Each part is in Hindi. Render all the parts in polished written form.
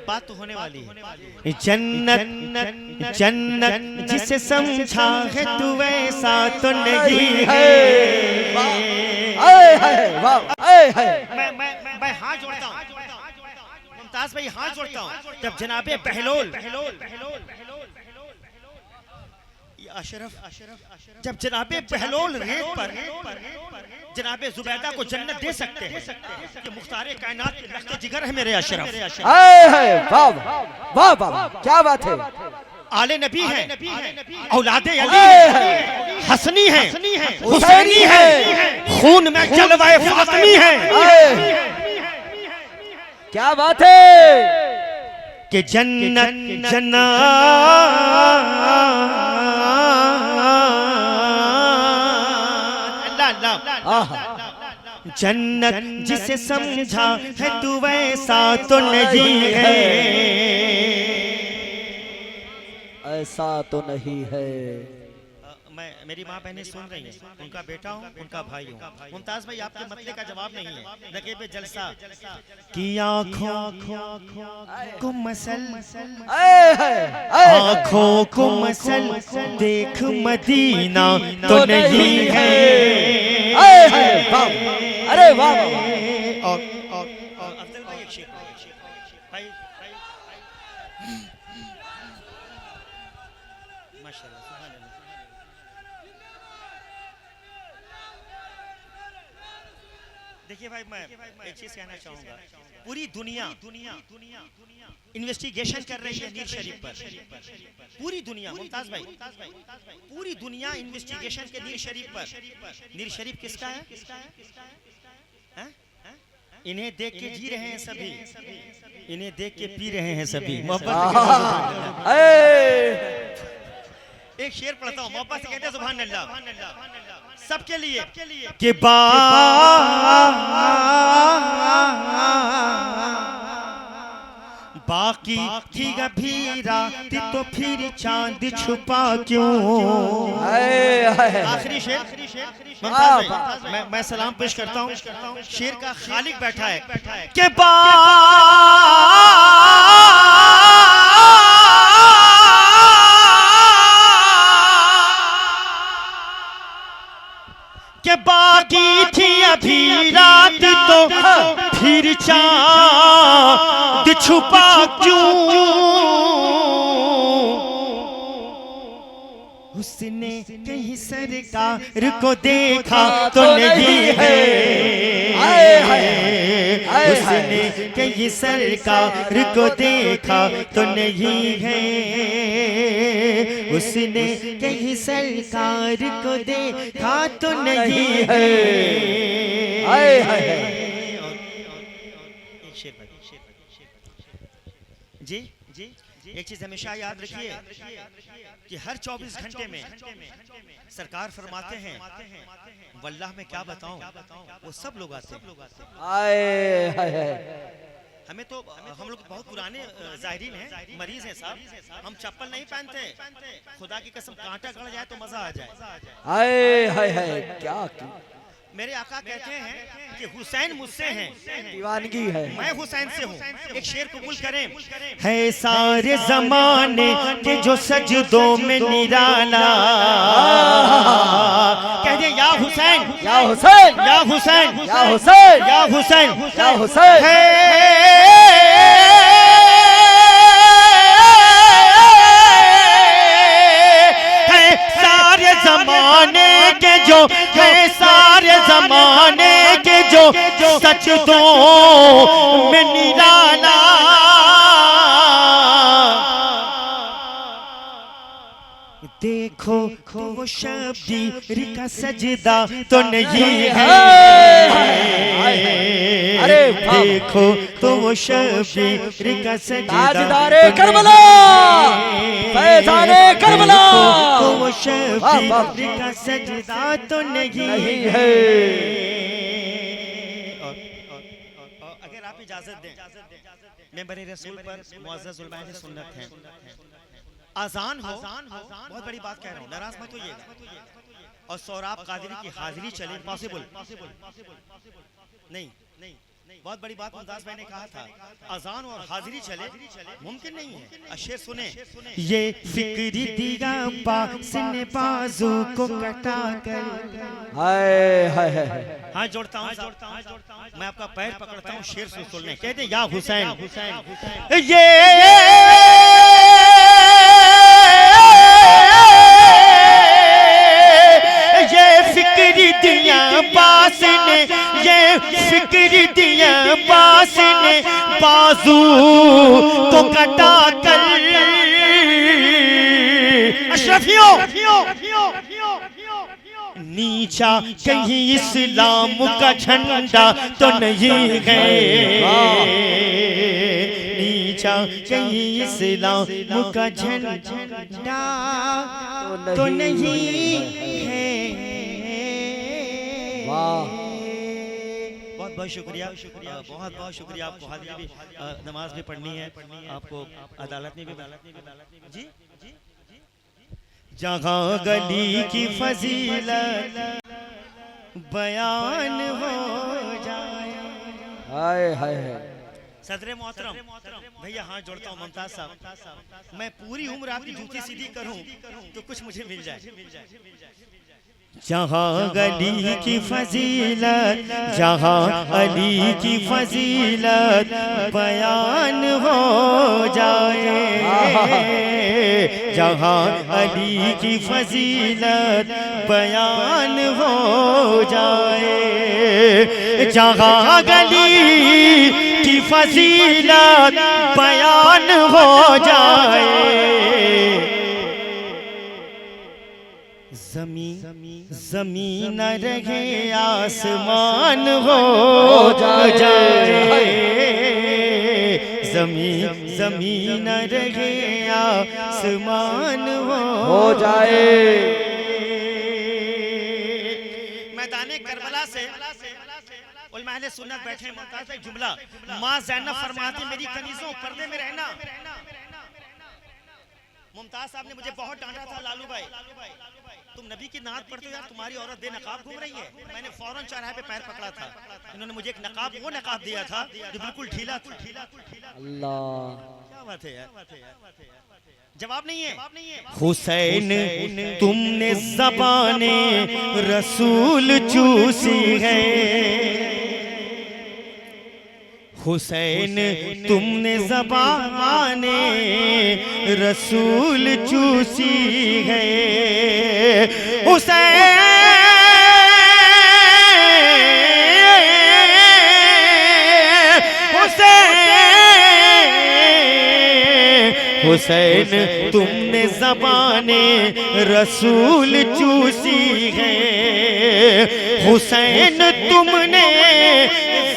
बात तो होने वाली है। जन्नत जन्नत जिसे समझा है तू वैसा तो नहीं है। मैं हाथ जोड़ता हूँ मुमताज भाई, हाथ जोड़ता हूँ। जब जनाबे बहलोल अशरफ जब जनाबे बहलोल रेत पर जनाबे जुबैदा को जन्नत दे सकते हैं, कि मुख्तारे कायनात के रख्ते जिगर है मेरे अशरफ। वाह वाह वाह, क्या बात है। आले नबी है, औलादे अली है, हसनी है, हुसैनी है, खून में जलवाए फातिमी है। क्या बात है कि जन्नत जन्नत जन्नत जिसे समझा है तू वैसा तो नहीं है। ऐसा तो नहीं है। मेरी माँ बहनें सुन रही हैं, उनका बेटा हूँ, उनका भाई हूँ। मुमताज भाई आपके मतले का जवाब नहीं है। नकेबे जलसा की आँखों को मसल, आँखों को मसल देख मदीना तो नहीं है। अरे वाह। और अफजल भाई एक शेर भाई माशाल्लाह सुभान अल्लाह। देखिए भाई मैं एक चीज कहना चाहूंगा, पूरी दुनिया इन्वेस्टिगेशन कर रही है नीर शरीफ पर। पूरी दुनिया मुमताज भाई, पूरी दुनिया इन्वेस्टिगेशन के नीर शरीफ पर। नीर शरीफ किसका है? इन्हें देख के जी रहे हैं सभी, इन्हें देख के पी रहे हैं सभी। मोहब्बत एक शेर पढ़ता हूँ, मोहब्बत से कहते हैं सुभान अल्लाह सबके लिए कि बाकी थी अभी रात तो फिर चांद छुपा क्यों। आखिरी शेर मैं सलाम पेश करता हूँ। शेर का खालिक बैठा है कि बाकी थी अभी रात तो फिर चांद छुपा क्यों। उसने कहीं सरकार को देखा तो नहीं है। उसने कहीं सरकार को देखा तो नहीं है। उसने कहीं सरकार को देखा तो नहीं है। जी एक चीज हमेशा याद रखिए कि हर 24 घंटे में सरकार फरमाते हैं, वल्लाह में क्या बताऊं, वो सब लोग आते हैं। हमें तो हम लोग बहुत पुराने जाहिरीन हैं, मरीज हैं साहब, हम चप्पल नहीं पहनते। खुदा की कसम कांटा गड़ जाए तो मजा आ जाए। क्या मेरे आका कहते हैं कि हुसैन मुझसे हैं, दीवानगी है, मैं हुसैन से हूँ। एक शेर कबूल करें, है सारे जमाने के जो सजदों में निराला। कह दे या हुसैन या हुसैन या हुसैन या हुसैन या हुसैन या हुसैन। है सारे जमाने के जो है, सारे जमाने के जो सच दो में निराला। देखो तो वो शब्बीर का सजदा तो नहीं है। देखो तो वो शब्बीर का सजदा ताजदारे करबला, फैज़ाने करबला, तो वो शब्बीर का सजदा तो नहीं है। अगर आप इजाजत दें, मैं बरे रसूल पर मुअज़्ज़ज़ उलमाए सुन्नत हैं, आजान हो, बहुत बड़ी बात कह रहा हूँ, नाराज मत होइएगा, और सौराब कादरी की हाजिरी चले, पॉसिबल नहीं बहुत बड़ी बात मुमताज भाई ने कहा था, अजान और हाजिरी चले मुमकिन नहीं है। शेर सुने, ये फिक्री दिया बास ने बाजू को कटा कर। हाय हाय हाय। हाँ जोड़ता हूँ, मैं आपका पैर पकड़ता हूँ, शेर सुनने कहते या हुसैन। ये फिक्री दिया बास ने, ये फिक्री दिया बास ने बाजू को कटा कर। अशरफियों नीचा कहीं इस्लाम का झंडा तो नहीं है, नीचा कहीं इस्लाम का झंडा तो नहीं है। वाह, बहुत बहुत शुक्रिया, बहुत बहुत शुक्रिया आपको। हाजिरी भी, नमाज भी पढ़नी है आपको, अदालत में भी जी। जहाँ गली की फजीलत बयान हो जाए। हाय हाय हाय। सदर मोहतरम भैया हाथ जोड़ता हूँ मुमताज साहब, मैं पूरी उम्र आपकी जूती सीधी करूँ तो कुछ मुझे मिल जाए। जहाँ गली की फजीलत, जहाँ अली की फजीलत बयान हो जाए, जहाँ अली की फजीलत बयान हो जाए, जहाँ गली की फजीलत बयान हो जाए, ज़मीन न रहे आसमान हो जाए, ज़मीन न रहे आसमान हो जाए। मैदाने करबला से उलमा-ए सुन्नत बैठे मुमताज भाई, जुमला माँ ज़ैनब फरमाती मेरी कनीज़ों पर्दे में रहना। मुमताज साहब ने मुझे बहुत डांटा था, लालू भाई तुम नबी की नात पढ़ते हो यार, तुम्हारी औरत बेनकाब घूम रही है। मैंने फौरन चौराहे पे पैर पकड़ा था, इन्होंने मुझे एक नकाब, वो नकाब दिया था जो बिल्कुल ढीला था। अल्लाह, क्या बात है यार, जवाब नहीं है। हुसैन तुमने ज़बाने रसूल चूसी है, हुसैन तुमने ज़बाने रसूल चूसी है, हुसैन हुसैन तुमने ज़बाने रसूल चूसी है, हुसैन तुमने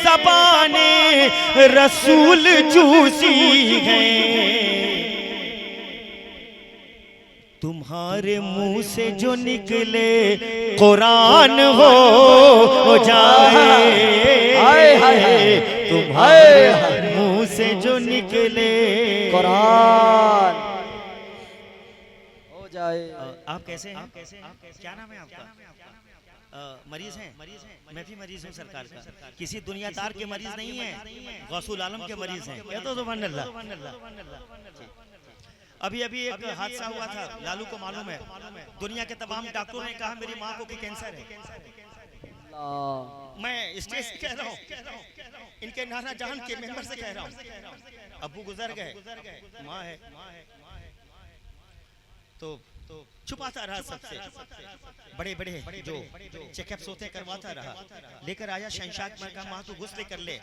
ज़बाने रसूल चूसी है, तुम्हारे मुंह से जो निकले कुरान हो जाए, तुम्हारे मुंह से जो निकले कुरान हो जाए। आप कैसे हैं? क्या नाम है आपका? मरीज हैं? मैं भी मरीज हूँ सरकार का, किसी दुनियादार के मरीज नहीं है, गौसुल आलम के मरीज हैं। क्या तो सुभान अल्लाह। अभी एक हादसा हुआ था, लालू को मालूम है, दुनिया के तमाम डॉक्टरों ने कहा मेरी माँ को कि कैंसर है। मैं स्टेज से कह रहा हूँ, इनके नाना जहान के मेंबर से कह रहा हूँ, अब्बू गुजर गए, माँ है, तो छुपाता रहा सबसे, बड़े जो चेकअप्स होते करवाता रहा, लेकर आया शहंशाह में कहा माँ तू गुस्ले कर ले,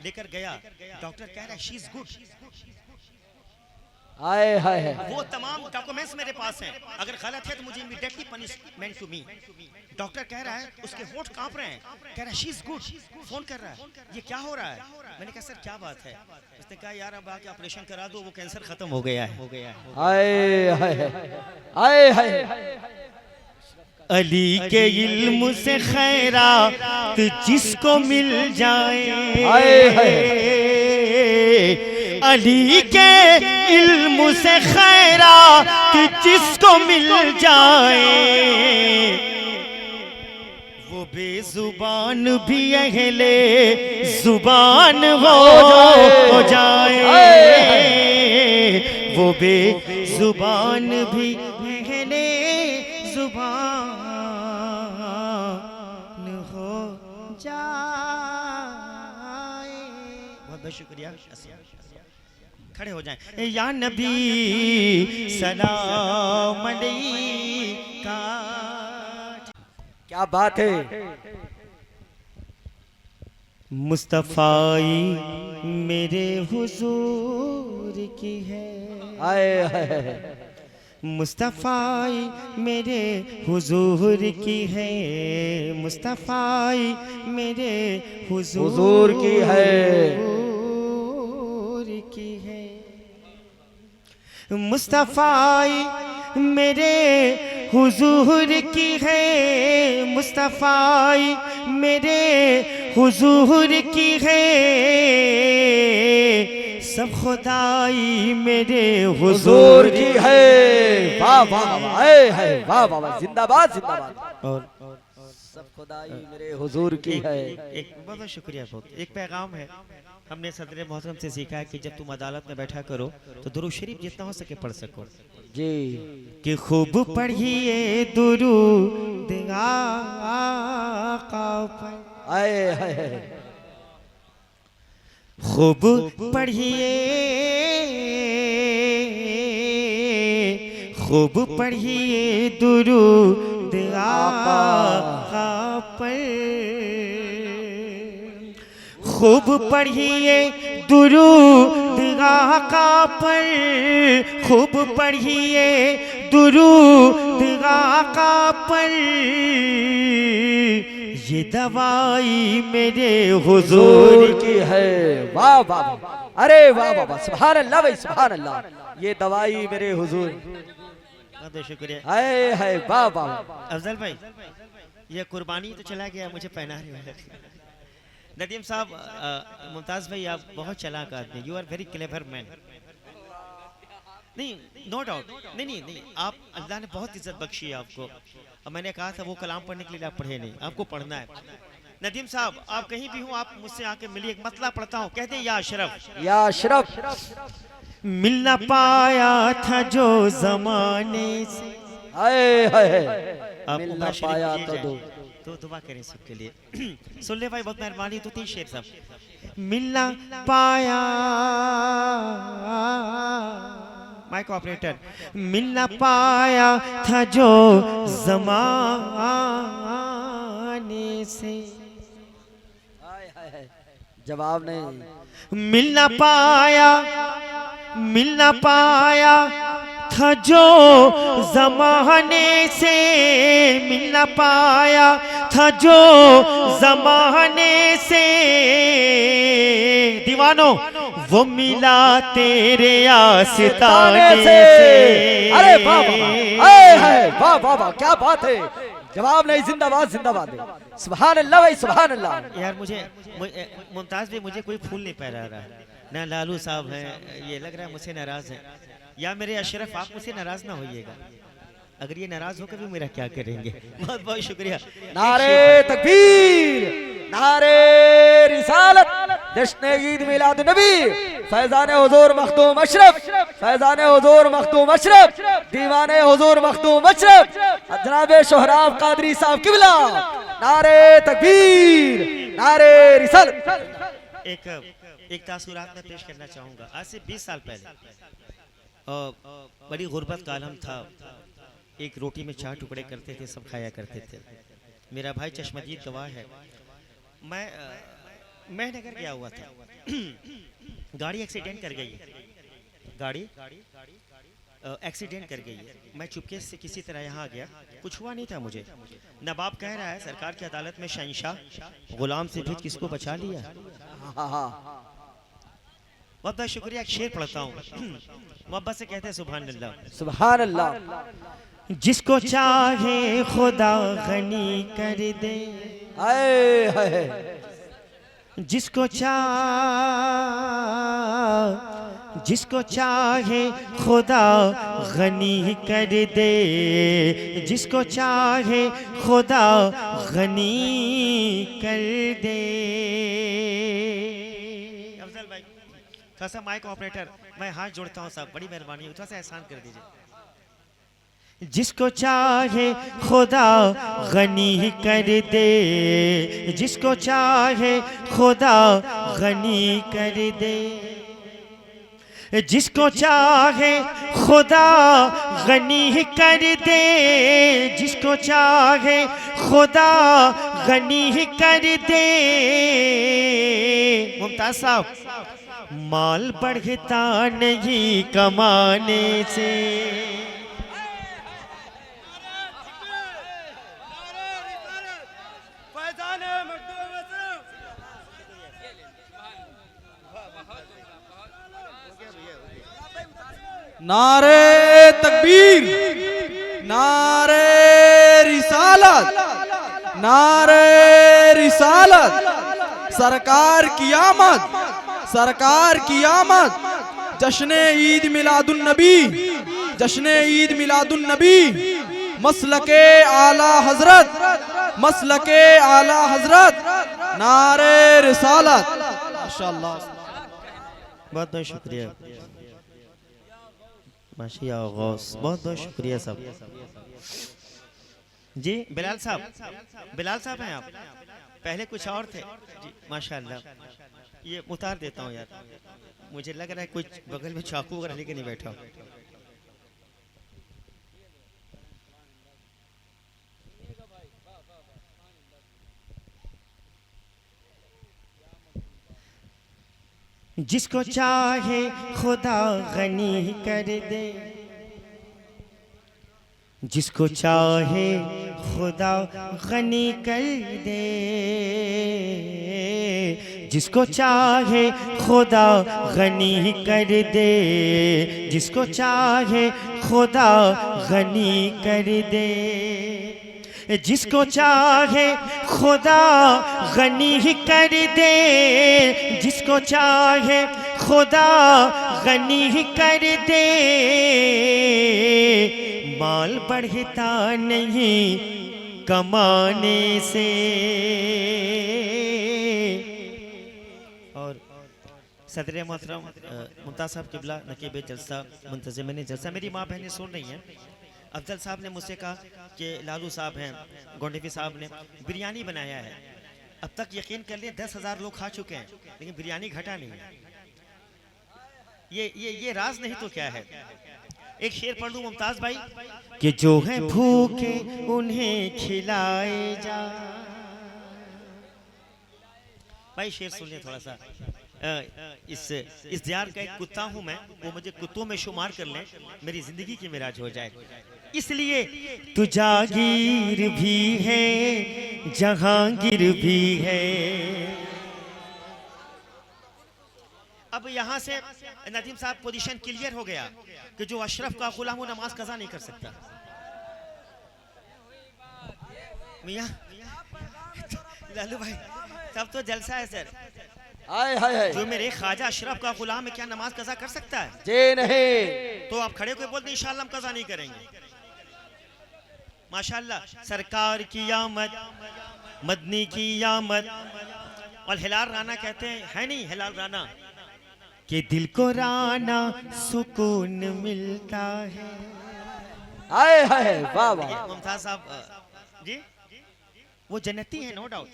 लेकर गया, डॉक्टर कह रहा है शी इज गुड। हाय हाय हाय। वो तमाम डॉक्यूमेंट्स मेरे पास हैं, अगर गलत है तो मुझे immediately punishment to me. Doctor कह रहा है, उसके होंठ कांप रहे हैं, कह रहा है शी इज गुड, फोन कर रहा है ये क्या हो रहा है। मैंने कहा सर क्या बात है, उसने कहा यार अब आके ऑपरेशन करा दो, वो कैंसर खत्म हो गया है। हाय हाय हाय हाय। अली के इल्म से खैरात जिसको मिल जाए, हाय हाय। अली के इल्म से खैरात जिसको मिल जाए, वो बेजुबान भी अहले जुबान हो जाए, वो बेजुबान भी अहले जुबान हो जाए। बहुत बहुत शुक्रिया। खड़े हो जाएं। या नबी सलाम अलैका। क्या बात है। मुस्तफ़ाई मेरे हुजूर की है, आए हाय। मुस्तफ़ाई मेरे हुजूर की है, मुस्तफ़ाई मेरे हुजूर की है, की है। मुस्तफ़ाई मेरे हुजूर की है, मुस्तफ़ाई मेरे हुजूर की है, सब खुदाई मेरे हुजूर की है। वाह वाह वाह, आए हाय, वाह वाह वाह, जिंदाबाद जिंदाबाद। और सब खुदाई मेरे हुजूर की है। एक बहुत बहुत शुक्रिया। बहुत एक पैगाम है, हमने सदर मोहतरम से सीखा है कि जब तुम अदालत में बैठा करो तो दुरूद शरीफ जितना हो सके पढ़ सको जी। कि खूब पढ़िए दुरूद आका पर, आए हाय, खूब पढ़िए, खूब पढ़िए दुरूद आका पर, खूब पढ़िए दुरूद आका पर, खूब पढ़िए दुरूद आका पर, ये दवाई मेरे हुजूर की है। वाह वाह वाह, अरे वाह वाह वाह, सुभान अल्लाह भाई, सुभान अल्लाह। ये दवाई मेरे हुजूर। बहुत शुक्रिया। हाय हाय, वाह वाह। अफजल भाई, ये कुर्बानी तो चला गया, मुझे पहना रहे हैं। नदीम साहब, मुमताज भाई, आप बहुत चालाक आदमी, you are very clever man. नहीं, नो डाउट, नहीं नहीं नहीं, आप, अल्लाह ने बहुत इज्जत बख्शी है आपको, और मैंने कहा था वो कलाम पढ़ने के लिए आप पढ़े नहीं, आपको पढ़ना है। नदीम साहब, आप कहीं भी हो, आप मुझसे आके मिलिए, एक मतला पढ़ता हूँ। कहते हैं या अशरफ, या अशरफ, मिल ना पाया था जो जमाने से, हाय हाय, आप मिल ना पाया तो दुआ करें सबके लिए। सुन ले भाई, बहुत मेहरबानी। तो 3 शेर सब। मिलना पाया, माइक ऑपरेटर, मिलना पाया था जो जमाने से, जवाब नहीं, मिलना पाया, मिलना पाया था जो ज़माने से, मिलना पाया था जो ज़माने से, दीवानो वो मिला तेरे आस्ताने से। अरे वाह वाह, वाह वाह वाह, क्या बात है। जवाब नहीं, जिंदाबाद जिंदाबाद। सुभान अल्लाह भाई, सुभान अल्लाह। यार मुझे मुमताज भी, मुझे कोई फूल नहीं पहरा रहा है ना। लालू साहब हैं, ये लग रहा है मुझसे नाराज हैं। या मेरे अशरफ, आप मुझसे नाराज ना होइएगा, अगर ये नाराज होकर भी मेरा क्या करेंगे। बहुत बहुत शुक्रिया। नारे तकबीर, नारे रिसालत, जश्न ईद मिलाद नबी, फैजान हुजूर मखदूम अशरफ, फैजान हुजूर मखदूम अशरफ, दीवाने हुजूर मखदूम अशरफ, जनाब सोहराब कादरी साहब किबला। नारे तकबीर, नारे रिसालत। एक तासुरात में पेश करना चाहूँगा। आज से 20 साल पहले बड़ी गुर्बत का आलम था, एक रोटी में 4 टुकड़े करते थे, सब खाया करते थे। मेरा भाई चश्मदीद गवाह है। मैं नगर गया हुआ था, गाड़ी एक्सीडेंट कर गई है, गाड़ी एक्सीडेंट कर गई है। मैं चुपके से किसी तरह यहाँ आ गया, कुछ हुआ नहीं था मुझे। नवाब कह रहा है सरकार की अदालत में शहंशाह गुलाम से भी किसको बचा लिया। बहुत बहुत शुक्रिया। एक शेर पढ़ता हूँ, मोहब्बत से कहते हैं सुभान अल्लाह, सुभान अल्लाह। जिसको चाहे खुदा गनी कर दे, जिसको जिसको चाहे खुदा गनी कर दे, जिसको चाहे खुदा गनी कर दे। अफजल भाई थोड़ा सा माइक ऑपरेटर, मैं हाथ जोड़ता हूँ साहब, बड़ी मेहरबानी, थोड़ा सा एहसान कर दीजिए। जिसको चाहे खुदा गनी कर दे, जिसको चाहे खुदा गनी कर दे, जिसको चाहे खुदा गनी कर दे, जिसको चाहे खुदा गनी कर दे। मुमताज साहब माल बढ़ता नहीं कमाने से, नारे तकबीर, नारे रिसालत, नारे रिसालत, सरकार की आमद, सरकार की आमद। जश्न ईद मिलादुन नबी, जश्न ईद मिलादुन नबी, मसलके आला हजरत, मसलके आला हजरत, नारे रिसालत। माशाअल्लाह, बहुत बहुत शुक्रिया माशिया गौस, बहुत बहुत शुक्रिया साहब। जी बिलाल साहब, बिलाल साहब हैं आप, पहले कुछ और थे जी, माशाअल्लाह। ये उतार देता हूँ यार, मुझे लग रहा है कुछ बगल में चाकू वगैरह लेके नहीं बैठा। जिसको चाहे खुदा गनी कर दे, जिसको चाहे खुदा गनी कर दे, जिसको चाहे खुदा गनी कर दे, जिसको चाहे खुदा गनी कर दे, जिसको चाहे खुदा गनी कर दे, जिसको चाहे खुदा गनी कर दे। माल बढ़ता नहीं कमाने से। और सदर मोहतरम मुमताज साहब किबला नकीब जलसा मुंतज़िमिन जलसा, मेरी माँ बहनें सुन रही हैं। अफजल साहब ने मुझसे कहा कि लालू साहब हैं, गोंडेफी साहब ने बिरयानी बनाया है। अब तक यकीन कर लें 10,000 लोग खा चुके हैं, लेकिन बिरयानी घटा नहीं। ये राज नहीं तो क्या है। एक शेर पढ़ दूं मुमताज भाई, कि जो है भूखे उन्हें खिलाए जा। भाई शेर सुनिए थोड़ा सा। इस दियार का एक कुत्ता हूं मैं, वो मुझे कुत्तों में शुमार कर लें, मेरी जिंदगी की मिराज हो जाए। इसलिए तू जागीर भी है, जहांगीर भी है। अब यहां से नदीम साहब पोजीशन क्लियर हो गया कि जो अशरफ का गुलाम वो नमाज कज़ा नहीं कर सकता। मियां लालू भाई तब तो जलसा है सर। हाय हाय हाय, जो मेरे ख्वाजा अशरफ का गुलाम है, क्या नमाज कज़ा कर सकता है? जी नहीं। तो आप खड़े होकर बोलते इंशाअल्लाह हम कज़ा नहीं करेंगे। माशाअल्लाह, सरकार की आमद, मदनी की आमद। और हिलाल राना कहते हैं, है नहीं हिलाल राना, कि दिल को राना सुकून मिलता है। हाय हाय, वाह वाह। मुमताज साहब जी वो जन्नती है, नो डाउट,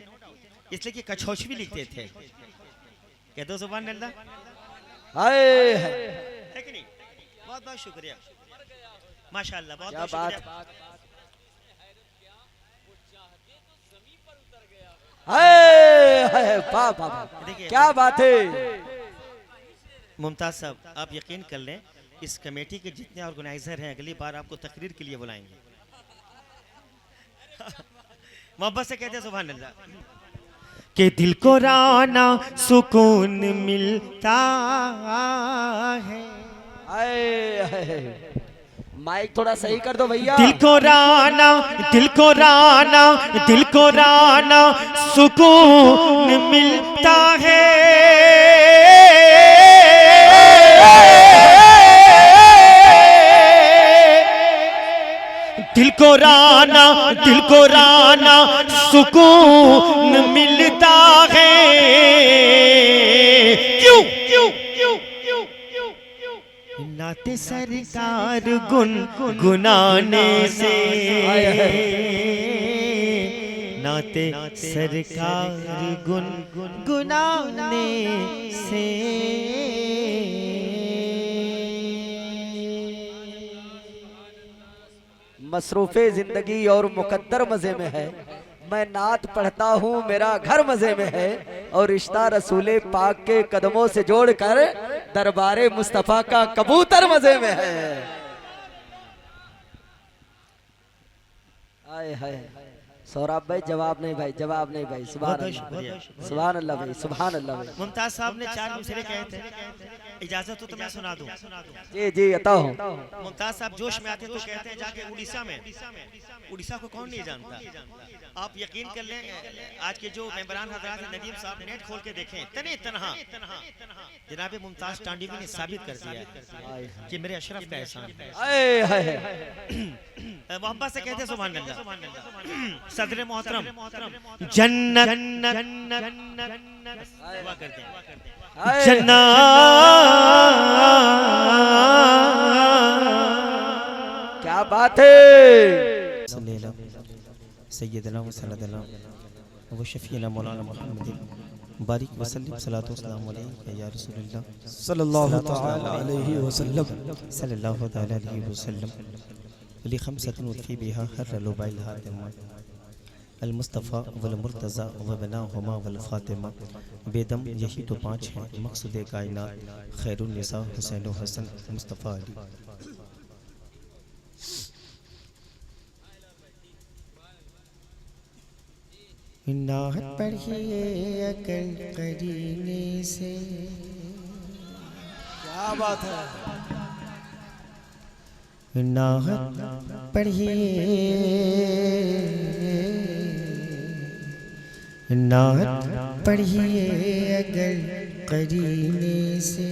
इसलिए कि कछोच भी लिखते थे। कह दो सुभान अल्लाह। हाय है कि नहीं? बहुत बहुत शुक्रिया माशाअल्लाह, बहुत बहुत शुक्रिया। हाय हाय, वाह वाह, क्या बात है। मुमताज साहब आप यकीन कर लें, इस कमेटी के जितने ऑर्गेनाइजर हैं अगली बार आपको तकरीर के लिए बुलाएंगे। मोहब्बत से कहते हैं सुभान अल्लाह। कि दिल को राना सुकून मिलता है। हाय हाय, माइक थोड़ा सही कर दो भैया। दिल को राना, दिल को राना, दिल को राना सुकून मिलता है। राना दिल को राना सुकून मिलता है। क्यों क्यों क्यों क्यों क्यों नाते सरकार गुन गुनाने से, नाते सरकार गुन गुनाने से। मसरूफे जिंदगी और मुकद्दर मजे में है, मैं नात पढ़ता हूँ मेरा घर मजे में है, और रिश्ता रसूले पाक के कदमों से जोड़कर दरबारे मुस्तफा का कबूतर मजे में है। आए हाय सौरभ भाई जवाब नहीं भाई, जवाब नहीं भाई। सुभान अल्लाह, सुभान अल्लाह भाई, सुभान अल्लाह भाई। मुमताज साहब ने 4 मिसरे कहे थे, इजाजत हो तो मैं सुना दूं। जी जी अता हूँ। मुमताज साहब जोश में आते तो कहते हैं जाके उड़ीसा में, उड़ीसा को कौन नहीं जानता। आप यकीन कर लें, आज के जो मेंबरान हजरात नदीम साहब नेट खोल के देखें, तने तनहा जनाब मुमताज टांडीवी ने साबित कर दिया कि मेरे अशरफ का एहसान है। मोहब्बत से कहते सुभान अल्लाह। सदर मोहतरम जन्नत दुआ करते हैं, जन्नत क्या बात है। सैयदना व सल्लल्लाहु व शफीना मौलाना मुहम्मद बारिक वसल्लम सल्लल्लाहु अलैहि या रसूलल्लाह सल्लल्लाहु तआला अलैहि वसल्लम सल्लल्लाहु तआला अलैहि वसल्लम ली खमसतन उतफी बिहा हर लुबाइल हातिमा अल मुस्तफ़ा वल मुर्तज़ा व बनाहुमा वल फातिमा। बेदम यही तो 5 हैं मकसूद कायनात, खैरुन निसा हुसैन व हसन मुस्तफ़ा अली। नाहत पढ़िए अकल करीने से। क्या बात है। नाहत पढ़िए, नाहत पढ़िए अगर करीने से,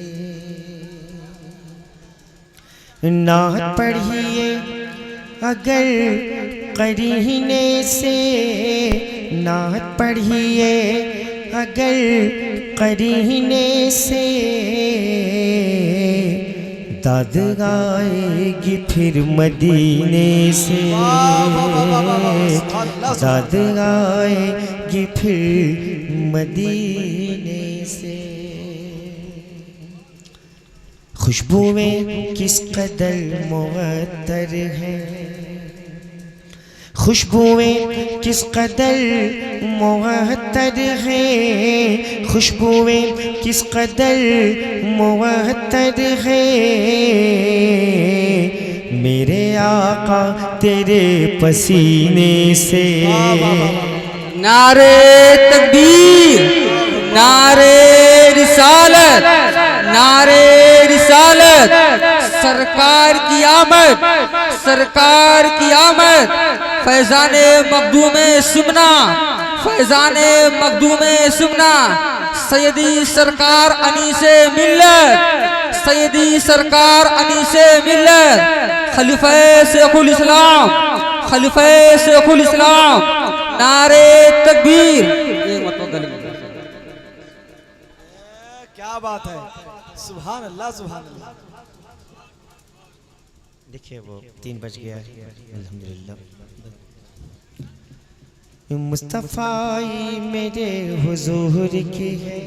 नाहत पढ़िए अगर करीने से, नाहत पढ़िए अगर करीने से। दाद आएगी फिर मदीने से, दाद आएगी फिर मदीने से। खुशबुएं किस कदर मुअत्तर हैं, खुशबुएं किस कदर मुअत्तर हैं, खुशबुएं किस कदर मुअत्तर हैं। मेरे आका तेरे पसीने से। नारे तकबीर, नारे रिसालत, नारे रिसालत। सरकार की आमद, सरकार की आमद। फैजाने मखदूमे सुमना, फैजाने मखदूमे सुमना। सैयदी सरकार अनीसे मिल्लत, सैयदी सरकार अनीसे मिल्लत। खलीफा शेखुल इस्लाम, खलीफा शेखुल इस्लाम। नारे तकबीर। क्या बात है। सुभान अल्लाह, सुभान अल्लाह। देखिए वो 3 बज गया है अल्हम्दुलिल्लाह। मुस्तफ़ाई मेरे हुजूर की है,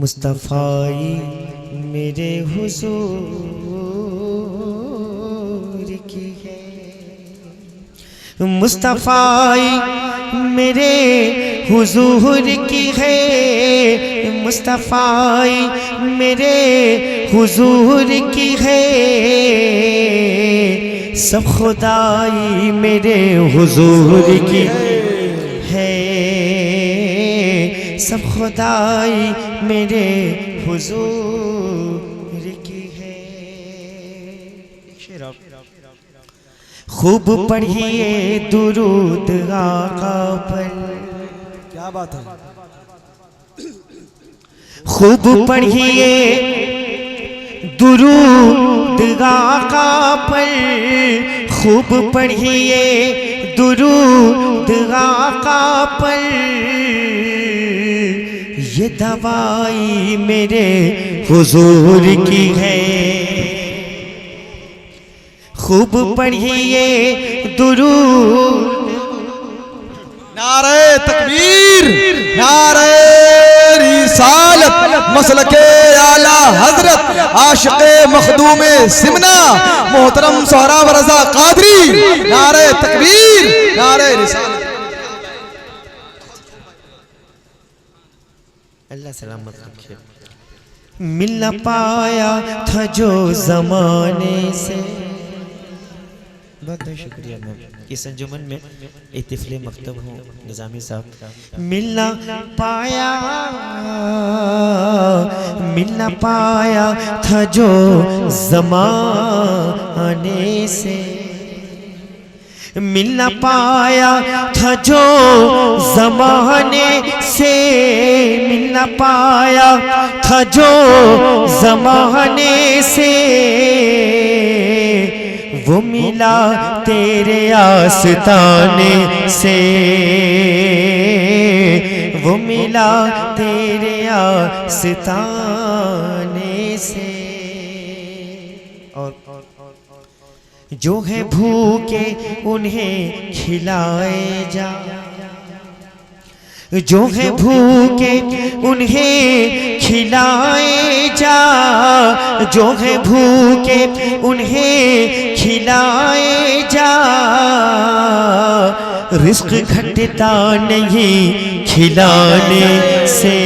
मुस्तफ़ाई मेरे हुजूर की है, मुस्तफ़ाई मेरे हुजूर की है, मुस्तफ़ाई मेरे हुजूर की है। सब खुदाई मेरे हुजूर की है, सब खुदाई मेरे हुजूर की है। खूब पढ़िए दुरूद आका पर। क्या बात है। खूब पढ़िए दुरूद आका पर, खूब पढ़िए दुरूद आका पर, ये दवाई मेरे हुजूर की है। खूब पढ़िए दुरूद। नारे तकबीर, नारे रिसालत, मसलके आला हजरत आशिक़े मखदूमे सिमना मोहतरम सोहराब रज़ा क़ादरी। नारे तकबीर, नारे रिसालत। अल्लाह सलामत रखे। मिल न पाया था जो जमाने से। बहुत बहुत शुक्रिया मैम। इस अंजुमन में एक तिफले मकतब हूँ निज़ामी साहब। मिल न पाया था जो जमाने से, मिल न पाया था जो जमाने से, मिल न पाया था जो जमाने से, वो मिला तेरे आस्ताने से, वो मिला तेरे आस्ताने से। और जो है भूखे उन्हें खिलाए जा, जो है भूखे उन्हें खिलाए जा, जो है भूखे उन्हें खिलाए जा। रिस्क घटता नहीं खिलाने से,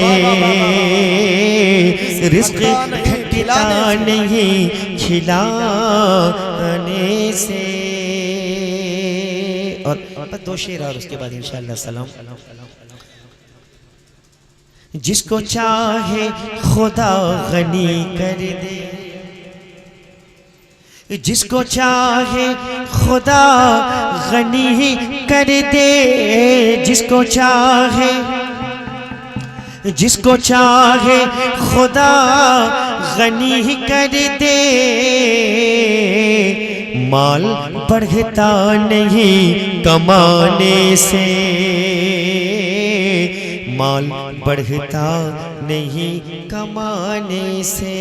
रिस्क घटता नहीं खिलाने से। और दो शेर और उसके बाद इंशाअल्लाह सलाम। जिसको चाहे खुदा गनी कर दे, जिसको चाहे खुदा गनी कर दे, जिसको चाहे, जिसको चाहे खुदा गनी कर दे। माल बढ़ता नहीं कमाने से, माल बढ़ता नहीं कमाने से।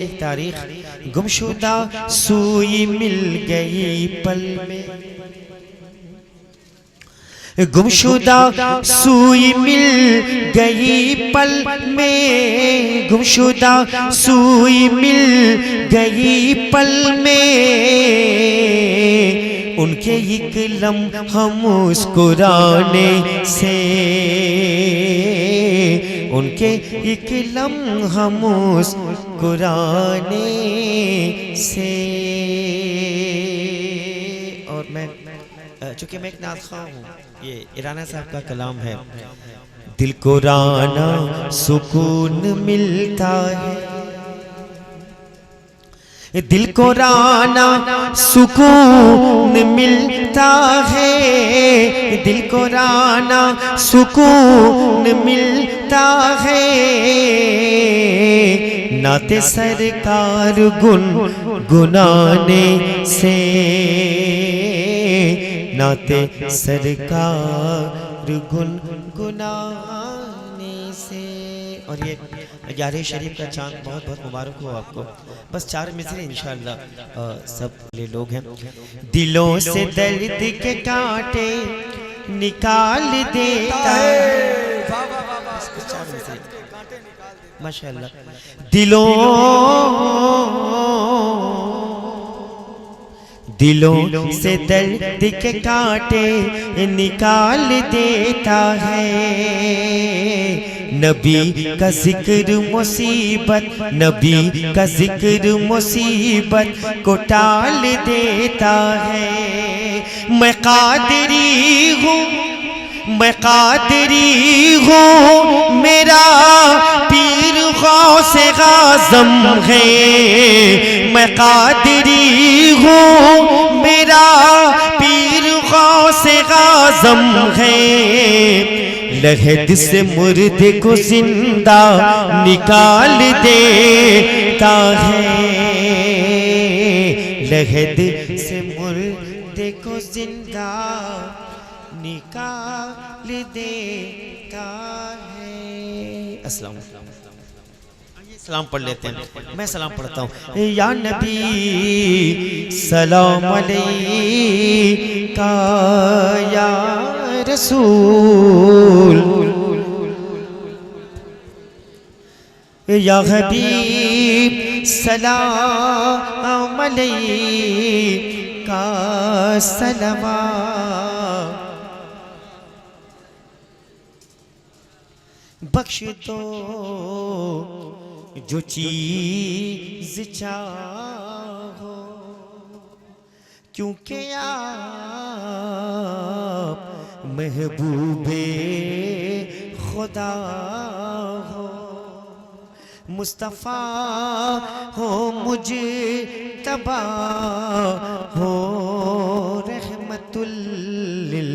एक तारीख, गुमशुदा सुई मिल गई पल में, गुमशुदा सुई मिल गई पल में, गुमशुदा सुई मिल गई पल में। उनके एक लम्हा मुस्कुराने से, उनके एक लम्हा मुस्कुराने से। और मैं चूँकि मैं एक नाज़ख़्वां हूँ, ये ईराना साहब का कलाम है। दिल को राना सुकून मिलता है, दिल को राना सुकून मिलता है, दिल को राना सुकून मिलता है। नाते सरकार गुनगुनाने से, नाते सरकार गुनगुनाने से। और ये 11 शरीफ का चांद बहुत बहुत मुबारक हो आपको। बस 4 मिसरे इंशाअल्लाह सब ले लोग हैं। दिलों से दर्द के कांटे निकाल देता है, माशाअल्लाह। दिलों से दर्द के कांटे निकाल देता है। नबी का जिक्र मुसीबत, नबी का जिक्र मुसीबत को टाल देता है। मैं कादरी हूँ, मैं कादरी हूँ, मेरा पीर गौसे आज़म है। मैं कादरी हूँ, मेरा पीर गौसे आज़म है। लहद से मुर्दे को जिंदा निकाल देता है। लहद से मुर्दे को जिंदा निकाल देता है। अस्सलाम सलाम पढ़ लेते हैं, मैं सलाम पढ़ता हूँ। या नबी सलाम अलैका या रसूल, या हबीब सलाम अलैका सलमा। बख्श दो जो चीज चाहो, क्योंकि आप महबूबे खुदा हो। मुस्तफ़ा हो मुजतबा हो रहमतुल लिल